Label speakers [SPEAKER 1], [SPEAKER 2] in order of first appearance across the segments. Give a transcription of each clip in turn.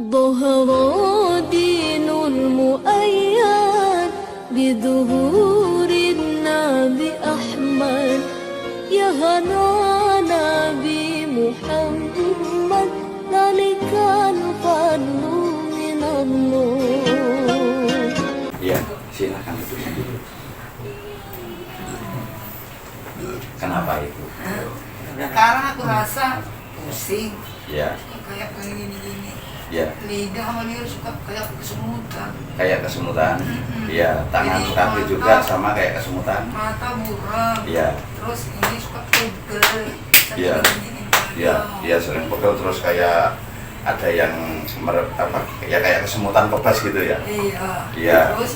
[SPEAKER 1] ظهر دين المؤيد بظهور النبي أحمد يا هنا نبي محمد ذلك الفضل من الله.
[SPEAKER 2] Ya, silakan itu. Kenapa itu?
[SPEAKER 3] Sekarang aku rasa pusing.
[SPEAKER 2] Ya,
[SPEAKER 3] Kayak gini-gini.
[SPEAKER 2] ya.
[SPEAKER 3] Lidah sama liur suka kayak kesemutan.
[SPEAKER 2] Kayak kesemutan. Ya, tangan
[SPEAKER 3] Jadi,
[SPEAKER 2] kaki juga
[SPEAKER 3] mata-
[SPEAKER 2] sama kayak kesemutan.
[SPEAKER 3] Mata buram.
[SPEAKER 2] Ya,
[SPEAKER 3] Terus ini suka pegel.
[SPEAKER 2] Iya. ya, ya sering pegel terus kayak ada yang ya kayak kesemutan kebas gitu ya.
[SPEAKER 3] Iya.
[SPEAKER 2] Iya.
[SPEAKER 3] Terus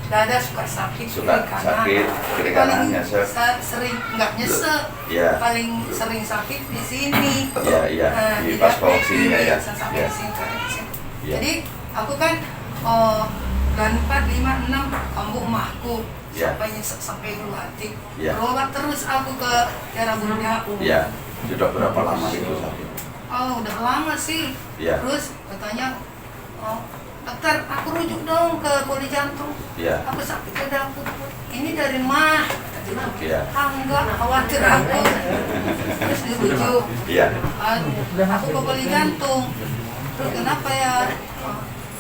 [SPEAKER 3] dada suka sakit.
[SPEAKER 2] Suka
[SPEAKER 3] kiri kanan.
[SPEAKER 2] sakit, kiri kanan nyesek.
[SPEAKER 3] Sering nggak nyesek.
[SPEAKER 2] Iya.
[SPEAKER 3] Paling sering sakit di sini.
[SPEAKER 2] Iya, iya, di pas bawah sini ya.
[SPEAKER 3] Sampai
[SPEAKER 2] Ya.
[SPEAKER 3] di sini, di sini.
[SPEAKER 2] Iya.
[SPEAKER 3] Jadi aku kan 4, 5, 6 kamu emakku
[SPEAKER 2] Ya.
[SPEAKER 3] sampai nyesek sampai dulu hati.
[SPEAKER 2] Ya.
[SPEAKER 3] Berobat terus aku ke daerah Bunda.
[SPEAKER 2] Ya, sudah berapa lama itu sakit?
[SPEAKER 3] Oh udah lama sih.
[SPEAKER 2] Ya.
[SPEAKER 3] Terus katanya, dokter aku rujuk dong ke poli jantung.
[SPEAKER 2] Ya.
[SPEAKER 3] Aku sakit dada aku. Ini dari mah.
[SPEAKER 2] Ya.
[SPEAKER 3] Enggak, khawatir aku. Terus dirujuk.
[SPEAKER 2] Iya.
[SPEAKER 3] Aku ke poli jantung. Terus kenapa ya?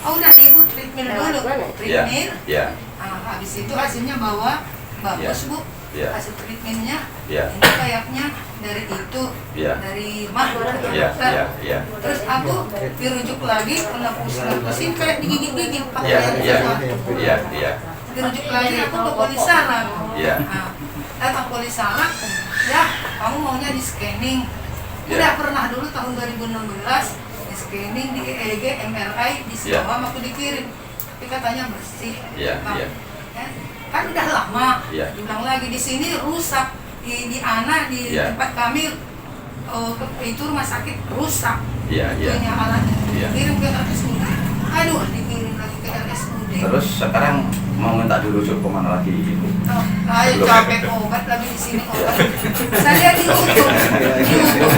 [SPEAKER 3] Oh udah ibu treatment dulu.
[SPEAKER 2] Ya.
[SPEAKER 3] Treatment.
[SPEAKER 2] Ya.
[SPEAKER 3] Nah, habis itu hasilnya bahwa bagus bu.
[SPEAKER 2] Ya.
[SPEAKER 3] Hasil treatmentnya.
[SPEAKER 2] Ya.
[SPEAKER 3] Ini kayaknya dari itu.
[SPEAKER 2] Ya.
[SPEAKER 3] Dari mah.
[SPEAKER 2] Ya. Ya. Ya.
[SPEAKER 3] Terus aku dirujuk lagi kena pusing kayak digigit-gigit pakai
[SPEAKER 2] Ya.
[SPEAKER 3] air
[SPEAKER 2] Ya.
[SPEAKER 3] sesuatu.
[SPEAKER 2] Ya. Ya.
[SPEAKER 3] Dirujuk lagi aku ke poli saraf.
[SPEAKER 2] Ya.
[SPEAKER 3] Nah, datang poli saraf, ya kamu maunya di scanning.
[SPEAKER 2] Ya.
[SPEAKER 3] Udah pernah dulu tahun 2016 di scanning di EEG, MRI di Siloam aku dikirim. Tapi katanya bersih.
[SPEAKER 2] Ya.
[SPEAKER 3] Nah,
[SPEAKER 2] Ya.
[SPEAKER 3] kan udah lama.
[SPEAKER 2] Ya.
[SPEAKER 3] Diulang lagi di sini rusak di Ana di
[SPEAKER 2] Ya.
[SPEAKER 3] tempat kami itu rumah sakit rusak.
[SPEAKER 2] Ya. Ya.
[SPEAKER 3] Punya alatnya.
[SPEAKER 2] Ya.
[SPEAKER 3] Kirim ke RSUD. Aduh, dikirim lagi ke RSUD.
[SPEAKER 2] Terus sekarang mau minta dirujuk kemana lagi ibu?
[SPEAKER 3] Oh, ayo capek obat lagi di sini obat. Saya di YouTube.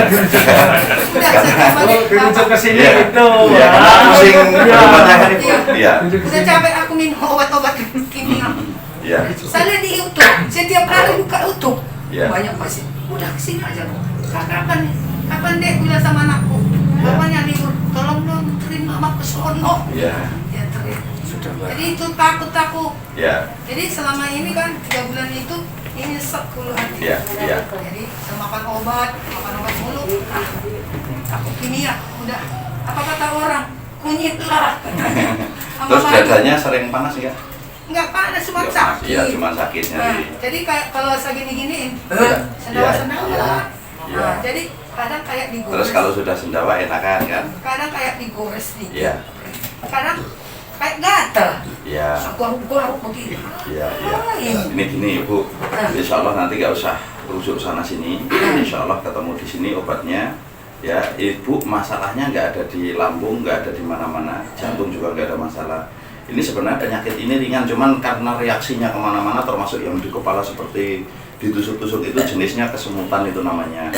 [SPEAKER 3] Udah saya balik.
[SPEAKER 4] Dirujuk ke sini
[SPEAKER 2] Iya.
[SPEAKER 4] gitu.
[SPEAKER 2] Iya, karena pusing rumahnya kan ibu.
[SPEAKER 3] Iya.
[SPEAKER 2] Iya.
[SPEAKER 3] Udah capek aku minum obat-obat kimia.
[SPEAKER 2] Iya.
[SPEAKER 3] Saya lihat di YouTube. Setiap hari buka YouTube.
[SPEAKER 2] Iya.
[SPEAKER 3] Banyak pasti. Udah kesini aja bu. Kapan dek bilang sama anakku. Bapaknya libur. Tolong dong terima mama ke sono.
[SPEAKER 2] Iya.
[SPEAKER 3] Ya terima.
[SPEAKER 2] Sudah
[SPEAKER 3] Jadi itu takut aku.
[SPEAKER 2] Ya.
[SPEAKER 3] Jadi selama ini kan 3 bulan itu ini nyesek dulu hati.
[SPEAKER 2] Iya. Iya.
[SPEAKER 3] Jadi makan obat mulu. Takut kimia. Udah. Apa kata orang? Kunyit lah. Sama
[SPEAKER 2] Terus
[SPEAKER 3] madu.
[SPEAKER 2] dadanya sering panas ya?
[SPEAKER 3] Enggak panas, cuma
[SPEAKER 2] Iya,
[SPEAKER 3] sakit.
[SPEAKER 2] Iya, cuma sakit
[SPEAKER 3] Nah,
[SPEAKER 2] nyari.
[SPEAKER 3] jadi kayak kalau saya gini-giniin,
[SPEAKER 2] Iya.
[SPEAKER 3] sendawa-sendawa.
[SPEAKER 2] Iya.
[SPEAKER 3] Nah, jadi kadang kayak digores.
[SPEAKER 2] Terus kalau sudah sendawa enakan kan?
[SPEAKER 3] Kadang kayak digores dikit.
[SPEAKER 2] Iya.
[SPEAKER 3] Kadang kayak gatel.
[SPEAKER 2] Iya.
[SPEAKER 3] Garuk-garuk begini.
[SPEAKER 2] Iya, iya.
[SPEAKER 3] Iya.
[SPEAKER 2] Ini gini Ibu, insya Allah nanti nggak usah rujuk sana sini. Insya Allah ketemu di sini obatnya. Ya, Ibu masalahnya nggak ada di lambung, nggak ada di mana-mana, jantung juga nggak ada masalah. Ini sebenarnya penyakit ini ringan, cuman karena reaksinya kemana-mana, termasuk yang di kepala seperti ditusuk-tusuk itu jenisnya kesemutan itu namanya.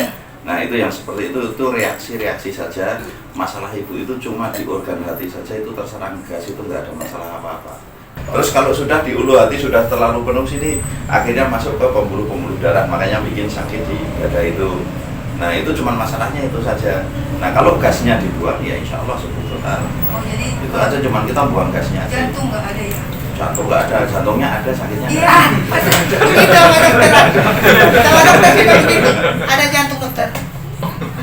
[SPEAKER 2] Nah itu yang seperti itu reaksi-reaksi saja. Masalah ibu itu cuma di organ hati saja, itu terserang gas, itu nggak ada masalah apa-apa. Terus kalau sudah di ulu hati sudah terlalu penuh sini, akhirnya masuk ke pembuluh-pembuluh darah, makanya bikin sakit di dada itu. Nah itu cuma masalahnya itu saja. Nah kalau gasnya dibuang ya insya Allah sembuh total.
[SPEAKER 3] Oh, jadi
[SPEAKER 2] Itu aja, cuman kita buang gasnya aja.
[SPEAKER 3] jantung nggak ada ya?
[SPEAKER 2] Jantung nggak ada, jantungnya ada, sakitnya nggak
[SPEAKER 3] Iya,
[SPEAKER 2] ada.
[SPEAKER 3] begitu sama dokter. Sama dokter juga begitu. Ada jantung dokter.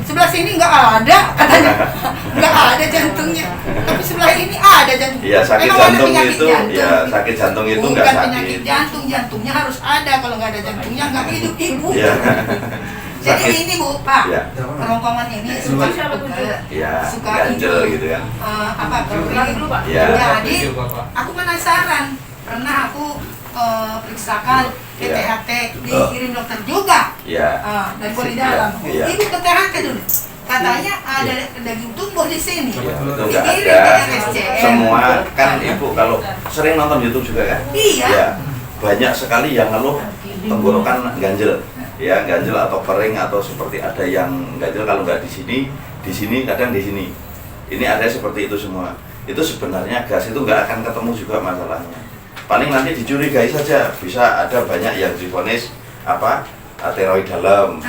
[SPEAKER 3] Sebelah sini nggak ada, katanya. Nggak ada jantungnya. Tapi sebelah ini ada jantung.
[SPEAKER 2] Iya, sakit
[SPEAKER 3] Emang ada
[SPEAKER 2] jantung
[SPEAKER 3] penyakit
[SPEAKER 2] itu,
[SPEAKER 3] jantung?
[SPEAKER 2] ya sakit jantung itu nggak
[SPEAKER 3] Bukan penyakit
[SPEAKER 2] sakit.
[SPEAKER 3] jantung, jantungnya harus ada. Kalau nggak ada jantungnya nggak hidup ibu.
[SPEAKER 2] Iya.
[SPEAKER 3] Jadi
[SPEAKER 2] Sakit.
[SPEAKER 3] ini bu, Pak,
[SPEAKER 2] Iya.
[SPEAKER 3] kerongkongan ini suka pegel,
[SPEAKER 2] Iya,
[SPEAKER 3] suka
[SPEAKER 2] ganjel
[SPEAKER 3] itu,
[SPEAKER 2] gitu kan.
[SPEAKER 3] apa kering.
[SPEAKER 2] Iya.
[SPEAKER 3] Jadi aku penasaran, pernah aku periksakan ke
[SPEAKER 2] Iya.
[SPEAKER 3] THT, dikirim dokter juga
[SPEAKER 2] Iya.
[SPEAKER 3] dari poli dalam.
[SPEAKER 2] Iya.
[SPEAKER 3] Ibu ke THT dulu, katanya ada daging tumbuh di sini.
[SPEAKER 2] Iya, itu nggak
[SPEAKER 3] Dikirim
[SPEAKER 2] ada.
[SPEAKER 3] ke RSCM.
[SPEAKER 2] Semua kan ibu kalau sering nonton YouTube juga kan?
[SPEAKER 3] Iya.
[SPEAKER 2] Ya, banyak sekali yang ngeluh tenggorokan ganjel, ya ganjel atau kering atau seperti ada yang ganjel kalau nggak di sini kadang di sini. ini ada seperti itu semua. Itu sebenarnya gas itu nggak akan ketemu juga masalahnya. Paling nanti dicurigai saja, bisa ada banyak yang divonis tiroid dalam,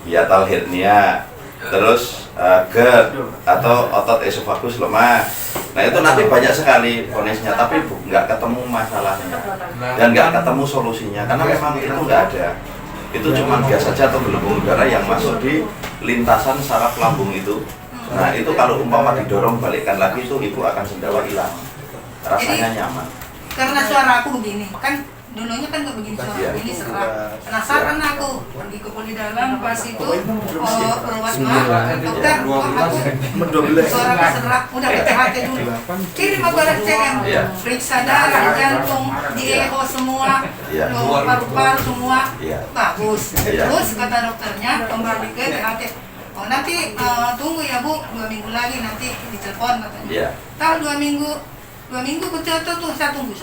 [SPEAKER 2] hiatal hernia, terus GERD atau otot esofagus lemah. Nah itu nanti banyak sekali vonisnya, tapi nggak ketemu masalahnya dan nggak ketemu solusinya karena memang itu nggak ada. Itu cuma gas saja atau gelembung udara yang masuk di lintasan saraf lambung itu. Nah itu kalau umpama didorong balikkan lagi itu ibu akan sendawa hilang, rasanya nyaman.
[SPEAKER 3] Karena suara aku begini, kan dulunya kan nggak begini suara,
[SPEAKER 2] Iya.
[SPEAKER 3] ini serak. Penasaran aku, pergi ke poli dalam pas itu perawat dokter, aku suara serak, udah PTHT dulu. Kirim aku RCM,
[SPEAKER 2] Iya.
[SPEAKER 3] periksa darah, jantung, di echo semua,
[SPEAKER 2] Iya.
[SPEAKER 3] paru-paru semua,
[SPEAKER 2] Iya.
[SPEAKER 3] bagus.
[SPEAKER 2] Iya.
[SPEAKER 3] Terus kata dokternya kembali ke THT. Oh nanti tunggu ya Bu, 2 minggu lagi nanti ditelepon katanya.
[SPEAKER 2] Iya.
[SPEAKER 3] Tahu 2 minggu betul tuh saya tunggu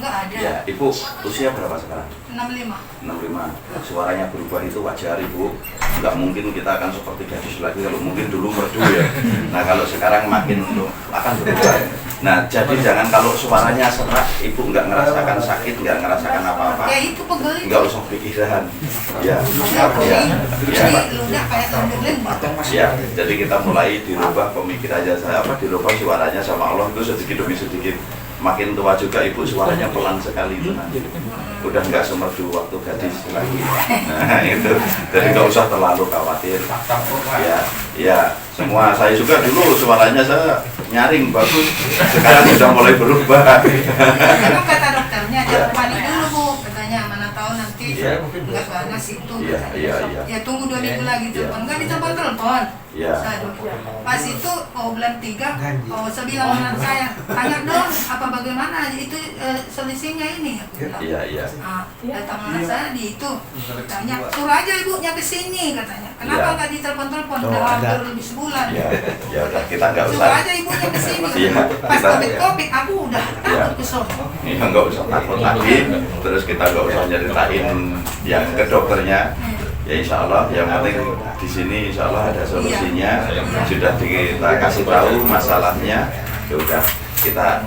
[SPEAKER 3] nggak ada.
[SPEAKER 2] Ya, ibu usia berapa sekarang?
[SPEAKER 3] 65.
[SPEAKER 2] 65. Suaranya berubah itu wajar ibu. Nggak mungkin kita akan seperti gadis lagi kalau mungkin dulu merdu ya. Nah kalau sekarang makin akan berubah. Nah jadi jangan kalau suaranya serak ibu nggak ngerasakan sakit, nggak ngerasakan apa-apa.
[SPEAKER 3] Ya itu pegel.
[SPEAKER 2] Nggak usah pikiran. Ya,
[SPEAKER 3] Jadi ludah kayak sambil batang masih.
[SPEAKER 2] ya. Jadi kita mulai dirubah pemikirannya saya dirubah suaranya sama Allah itu sedikit demi sedikit. Makin tua juga ibu suaranya pelan sekali itu nanti. Udah nggak semerdu waktu gadis lagi. Nah itu, jadi nggak usah terlalu khawatir. Ya, semua saya juga dulu suaranya saya nyaring bagus. Sekarang sudah mulai berubah.
[SPEAKER 3] Memang kata dokternya jangan panik dulu Bu, katanya mana tahu nanti nggak panas itu.
[SPEAKER 2] Iya.
[SPEAKER 3] Ya tunggu 2 minggu lagi telepon, nggak ditelepon.
[SPEAKER 2] Iya.
[SPEAKER 3] Pas itu bulan 3, saya bilang anak saya, tanya dong apa bagaimana itu selisihnya ini.
[SPEAKER 2] Iya.
[SPEAKER 3] Datang anak saya di itu, tanya suruh aja ibunya ke sini katanya. Kenapa
[SPEAKER 2] Iya.
[SPEAKER 3] nggak ditelepon-telepon? Udah hampir lebih sebulan.
[SPEAKER 2] Ya udah kita nggak
[SPEAKER 3] Suruh
[SPEAKER 2] usah.
[SPEAKER 3] aja ibunya ke sini.
[SPEAKER 2] Iya,
[SPEAKER 3] Pas
[SPEAKER 2] kita-
[SPEAKER 3] COVID aku udah takut ke sono.
[SPEAKER 2] Ya nggak usah takut lagi. Terus kita nggak usah nyeritain yang ke dokternya. Ya insya Allah yang penting di sini insya Allah ada solusinya. Sudah kita kasih tahu masalahnya. Ya udah kita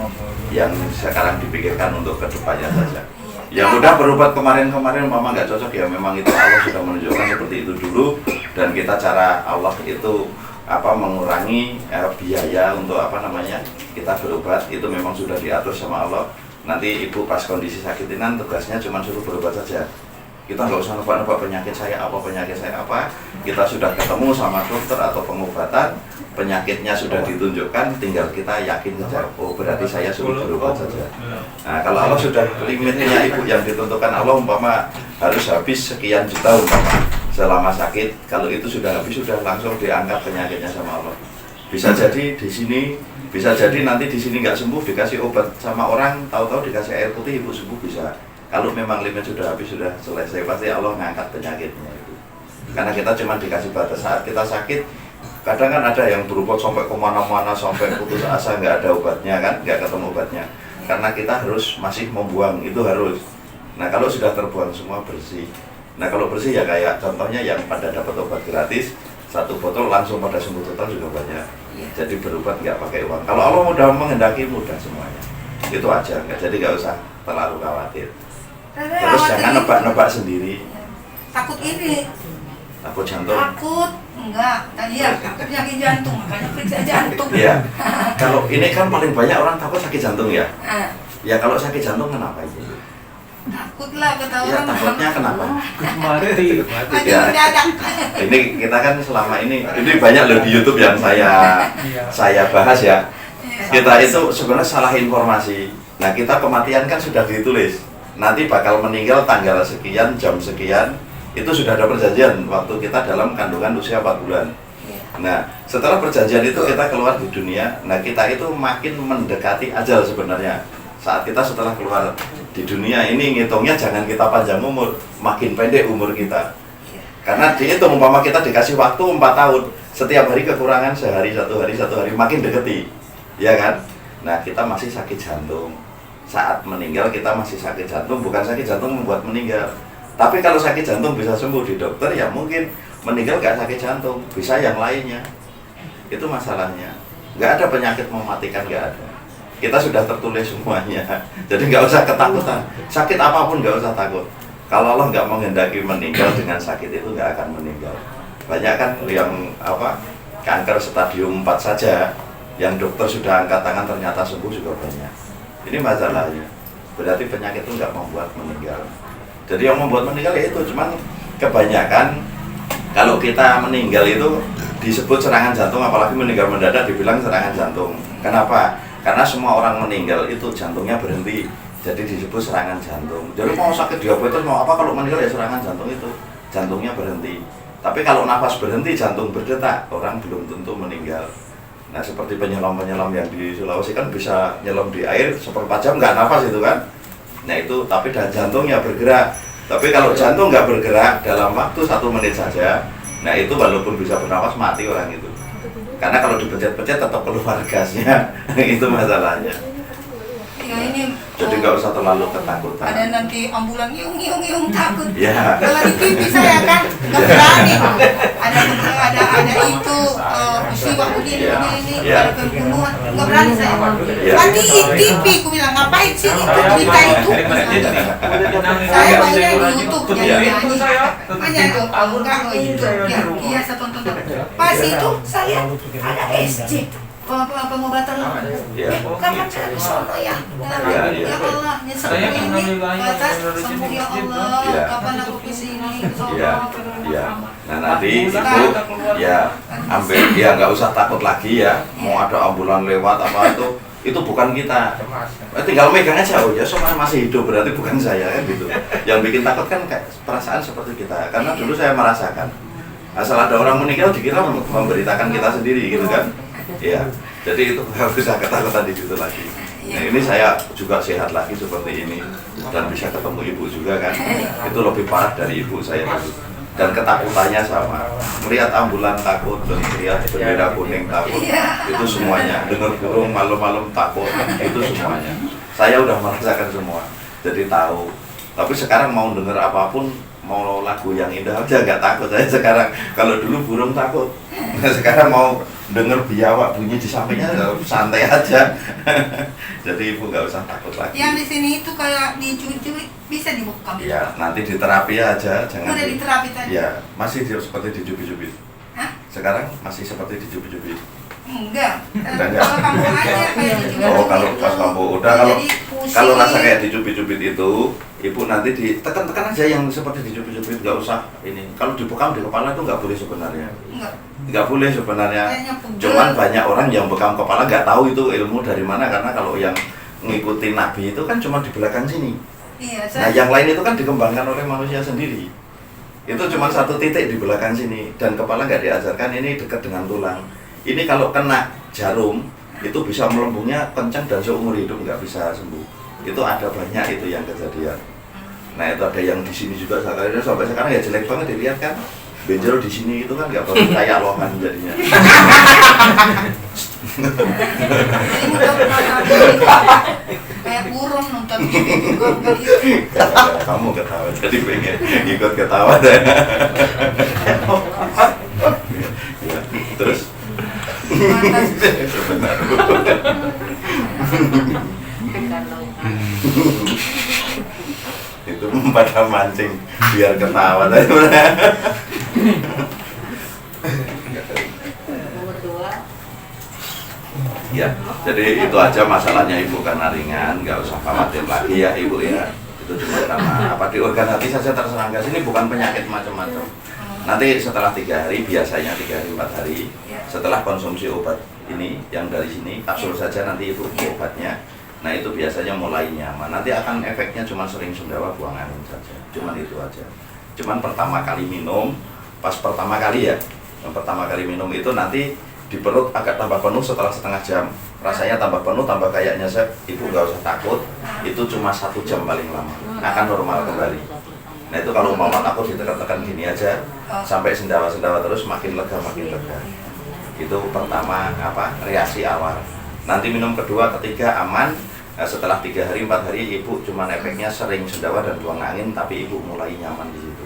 [SPEAKER 2] yang sekarang dipikirkan untuk kedepannya saja. Yang udah berobat kemarin-kemarin mama nggak cocok ya memang itu Allah sudah menunjukkan seperti itu dulu dan kita cara Allah itu mengurangi biaya untuk kita berobat itu memang sudah diatur sama Allah. Nanti ibu pas kondisi sakit ini tugasnya cuma suruh berobat saja. Kita nggak usah nebak-nebak penyakit saya apa. Kita sudah ketemu sama dokter atau pengobatan, penyakitnya sudah ditunjukkan, tinggal kita yakin saja. Oh berarti saya suruh berobat saja. Nah kalau Allah sudah limitnya ibu yang ditentukan Allah umpama harus habis sekian juta umpama selama sakit, kalau itu sudah habis sudah langsung diangkat penyakitnya sama Allah. Bisa jadi di sini, bisa jadi nanti di sini nggak sembuh dikasih obat sama orang, tahu-tahu dikasih air putih ibu sembuh bisa. Kalau memang limit sudah habis, sudah selesai, pasti Allah ngangkat penyakitnya itu. Karena kita cuma dikasih batas saat kita sakit. Kadang kan ada yang berobat sampai kemana-mana, sampai putus asa, nggak ada obatnya kan, nggak ketemu obatnya. Karena kita harus masih membuang, itu harus. Nah kalau sudah terbuang semua bersih. Nah kalau bersih ya kayak contohnya yang pada dapat obat gratis, 1 botol langsung pada sembuh total juga banyak. Jadi berobat nggak pakai uang. Kalau Allah udah menghendaki mudah semuanya. Itu aja, jadi nggak usah terlalu khawatir. Terus jangan nebak-nebak sendiri.
[SPEAKER 3] Takut ini,
[SPEAKER 2] Takut jantung.
[SPEAKER 3] takut enggak. Tadi ya takut penyakit jantung, makanya periksa jantung.
[SPEAKER 2] Iya. Kalau ini kan paling banyak orang takut sakit jantung ya.
[SPEAKER 3] Ah,
[SPEAKER 2] Ya kalau sakit jantung kenapa itu?
[SPEAKER 3] takut lah kata
[SPEAKER 2] Ya
[SPEAKER 3] orang.
[SPEAKER 2] takutnya kenapa?
[SPEAKER 4] Mati.
[SPEAKER 3] Mati
[SPEAKER 2] Ya.
[SPEAKER 3] mendadak.
[SPEAKER 2] Ini kita kan selama ini banyak loh di YouTube yang saya bahas ya. Kita itu sebenarnya salah informasi. Nah kita kematian kan sudah ditulis. Nanti bakal meninggal tanggal sekian, jam sekian. Itu sudah ada perjanjian waktu kita dalam kandungan usia 4 bulan. Nah setelah perjanjian itu kita keluar di dunia. Nah kita itu makin mendekati ajal sebenarnya. Saat kita setelah keluar di dunia ini ngitungnya jangan kita panjang umur, makin pendek umur kita. Karena dihitung umpama kita dikasih waktu 4 tahun, setiap hari kekurangan sehari, satu hari makin deketi, ya kan? Nah kita masih sakit jantung. Saat meninggal kita masih sakit jantung, bukan sakit jantung membuat meninggal. Tapi kalau sakit jantung bisa sembuh di dokter, ya mungkin meninggal gak sakit jantung, bisa yang lainnya. Itu masalahnya. nggak ada penyakit mematikan, nggak ada. Kita sudah tertulis semuanya, jadi nggak usah ketakutan. Sakit apapun nggak usah takut. Kalau Allah nggak menghendaki meninggal dengan sakit itu nggak akan meninggal. Banyak kan yang kanker stadium 4 saja, yang dokter sudah angkat tangan ternyata sembuh juga banyak. Ini masalahnya. Berarti penyakit itu nggak membuat meninggal. Jadi yang membuat meninggal ya itu, cuman kebanyakan kalau kita meninggal itu disebut serangan jantung, apalagi meninggal mendadak dibilang serangan jantung. Kenapa? Karena semua orang meninggal itu jantungnya berhenti, jadi disebut serangan jantung. Jadi mau sakit diabetes mau apa, kalau meninggal ya serangan jantung itu, jantungnya berhenti. Tapi kalau nafas berhenti, jantung berdetak, orang belum tentu meninggal. Nah seperti penyelam-penyelam yang di Sulawesi kan bisa nyelam di air seperempat jam nggak nafas itu kan. Nah itu, tapi dan jantungnya bergerak. Tapi kalau jantung nggak bergerak dalam waktu 1 menit saja, nah itu walaupun bisa bernafas mati orang itu. Karena kalau dipencet-pencet tetap keluar gasnya. Itu masalahnya.
[SPEAKER 3] Ya ini.
[SPEAKER 2] Jadi nggak usah terlalu ketakutan.
[SPEAKER 3] Ada nanti ambulan yung takut.
[SPEAKER 2] Ya.
[SPEAKER 3] Kalau di TV saya kan nggak berani. Ada itu musibah ini ada pembunuhan, nggak berani saya. Nanti TV aku bilang ngapain sih itu berita itu? Saya maunya di YouTube nyanyi. Hanya itu enggak itu ya biasa tonton. Pas itu saya ada SC. Pengobatan kapan saya di sono ya? Ya Allah, nyesel ini batas sembuh ya Allah. Kapan aku ke sini?
[SPEAKER 2] Nah nanti ibu ya ambil, ya nggak usah takut lagi ya. Mau ada ambulan lewat apa itu bukan kita. Tinggal megang aja, oh ya soalnya masih hidup berarti bukan saya kan gitu. Yang bikin takut kan kayak perasaan seperti kita. Karena dulu saya merasakan. Asal ada orang meninggal dikira memberitakan kita sendiri gitu kan. Ya, jadi itu nggak usah ketakutan di situ lagi. Nah, ini saya juga sehat lagi seperti ini dan bisa ketemu ibu juga kan. Itu lebih parah dari ibu saya tadi. Dan ketakutannya sama. Melihat ambulan takut, dan melihat bendera kuning takut. Itu semuanya. Dengar burung malam-malam takut. Itu semuanya. Saya udah merasakan semua. Jadi tahu. Tapi sekarang mau dengar apapun, mau lagu yang indah aja nggak takut saya sekarang. Kalau dulu burung takut. Nah, sekarang mau dengar biawak bunyi di sampingnya santai aja. Jadi ibu nggak usah takut lagi.
[SPEAKER 3] Yang di sini itu kayak dicubit-cubit bisa dibukam.
[SPEAKER 2] Ya nanti diterapi aja, jangan.
[SPEAKER 3] Udah diterapi tadi.
[SPEAKER 2] Ya masih seperti dicubit-cubit.
[SPEAKER 3] Hah?
[SPEAKER 2] Sekarang masih seperti dicubit-cubit.
[SPEAKER 3] Enggak.
[SPEAKER 2] Udah enggak.
[SPEAKER 3] Kalau kamu aja kayak dicubit-cubit.
[SPEAKER 2] Oh kalau pas kamu udah kalau rasa kayak dicubit-cubit itu, ibu nanti ditekan-tekan aja yang seperti dicubit-cubit, nggak usah ini. Kalau dibekam di kepala itu nggak boleh sebenarnya. Nggak boleh sebenarnya. Cuman banyak orang yang bekam kepala nggak tahu itu ilmu dari mana, karena kalau yang ngikutin Nabi itu kan cuma di belakang sini.
[SPEAKER 3] Iya,
[SPEAKER 2] nah yang lain itu kan dikembangkan oleh manusia sendiri. Itu cuma 1 titik di belakang sini dan kepala nggak diajarkan, ini dekat dengan tulang. Ini kalau kena jarum itu bisa melembungnya kencang dan seumur hidup nggak bisa sembuh. Itu ada banyak itu yang kejadian. Nah itu ada yang di sini juga sampai sekarang ya jelek banget dilihat kan. Benjol di sini itu kan nggak bagus, kayak lohan jadinya.
[SPEAKER 3] Kayak burung nonton
[SPEAKER 2] Kamu ketawa, jadi pengen ikut ketawa deh. Ya, terus sebentar. Itu pada mancing biar ketawa tadi. Ya, jadi itu aja masalahnya ibu, karena ringan, nggak usah khawatir lagi ya ibu ya. Itu cuma karena apa, di organ hati saja terserang gas, ini bukan penyakit macam-macam. Nanti setelah 3 hari, biasanya 3 hari 4 hari, setelah konsumsi obat ini yang dari sini, kapsul saja nanti ibu obatnya. Nah itu biasanya mulai nyaman. Nanti akan efeknya cuma sering sendawa, buang angin saja. Cuman itu aja. Cuman pertama kali minum, pas pertama kali ya, yang pertama kali minum itu nanti di perut agak tambah penuh setelah setengah jam. Rasanya tambah penuh, tambah kayaknya ibu nggak usah takut. Itu cuma 1 jam paling lama, akan normal kembali. Nah itu kalau mama takut ditekan-tekan gini aja, sampai sendawa-sendawa terus makin lega, makin lega. Itu pertama reaksi awal. Nanti minum kedua, ketiga aman. Nah, setelah 3 hari 4 hari ibu cuma efeknya sering sendawa dan buang angin, tapi ibu mulai nyaman di situ.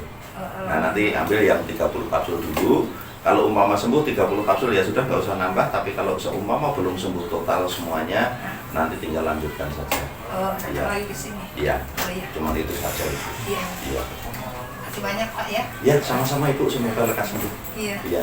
[SPEAKER 2] Nah nanti ambil yang 30 kapsul dulu. Kalau umpama sembuh 30 kapsul ya sudah, nggak usah nambah. Tapi kalau seumpama belum sembuh total semuanya, nanti tinggal lanjutkan saja.
[SPEAKER 3] Oh,
[SPEAKER 2] Iya.
[SPEAKER 3] lagi ke sini.
[SPEAKER 2] Iya.
[SPEAKER 3] Oh iya.
[SPEAKER 2] Cuma itu saja Ibu.
[SPEAKER 3] Iya.
[SPEAKER 2] Iya.
[SPEAKER 3] Terima kasih banyak Pak ya.
[SPEAKER 2] Ya, sama-sama Ibu, semoga lekas sembuh.
[SPEAKER 3] Iya.
[SPEAKER 2] Iya.